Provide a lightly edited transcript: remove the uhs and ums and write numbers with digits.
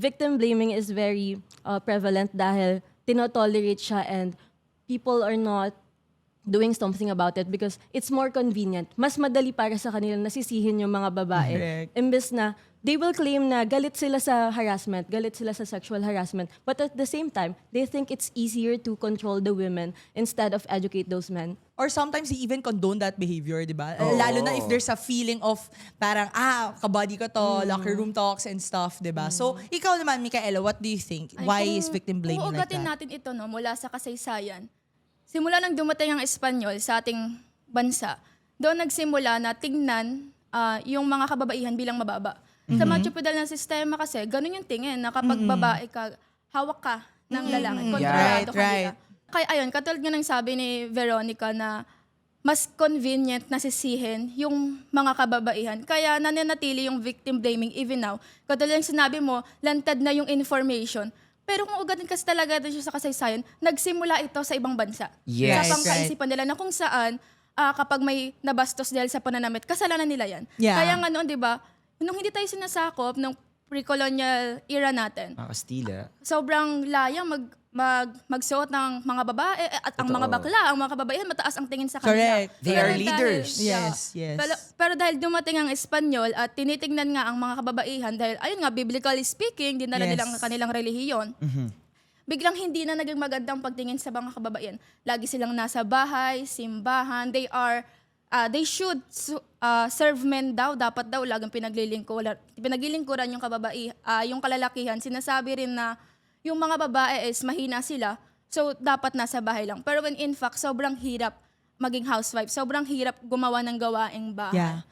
victim blaming is very prevalent dahil tinotolerate siya and people are not doing something about it because it's more convenient. Mas madali para sa kanila nasisihin yung mga babae. Correct. Imbes na they will claim na galit sila sa harassment, galit sila sa sexual harassment, but at the same time, they think it's easier to control the women instead of educate those men. Or sometimes they even condone that behavior, di ba? Lalo na if there's a feeling of parang, kabady ko to, locker room talks and stuff, di ba? So, ikaw naman, Micaela, what do you think? Why is victim blaming like Uugatin that? natin ito no, mula sa kasaysayan. Simula nang dumating ang Espanyol sa ating bansa, doon nagsimula na tingnan yung mga kababaihan bilang mababa. Sa macho feudal na sistema kasi, ganun yung tingin na kapag babae ka, hawak ka ng lalaki, kontrolado ka Right. nila. Kaya ayun, katulad nga ng sabi ni Veronica na mas convenient na sisihin yung mga kababaihan. Kaya nananatili yung victim blaming even now. Katulad yung sinabi mo, lantad na yung information. Pero kung ugatin kasi talaga din siya sa kasaysayan, nagsimula ito sa ibang bansa. Yes. Sa pangkaisipan nila na kung saan kapag may nabastos dahil sa pananamit, kasalanan nila yan. Yeah. Kaya nga noon, di ba, nung hindi tayo sinasakop ng pre-colonial era natin, Mga Kastila. sobrang layang magsuot ng mga babae at ang mga bakla, ang mga kababaihan, mataas ang tingin sa kanila. Correct. They Pero are dahil- leaders. Yes, yes. Pero dahil dumating ang Espanyol at tinitingnan nga ang mga kababaihan dahil ayun nga, biblically speaking, dinala Yes. nila ang kanilang relihiyon. Biglang hindi na naging magandang pagtingin sa mga kababaihan. Lagi silang nasa bahay, simbahan, they should serve men daw, dapat daw lagang pinaglilingkuran yung yung kalalakihan. Sinasabi rin na yung mga babae is mahina sila, so dapat nasa bahay lang. Pero when in fact, sobrang hirap maging housewife, sobrang hirap gumawa ng gawaing bahay. Yeah.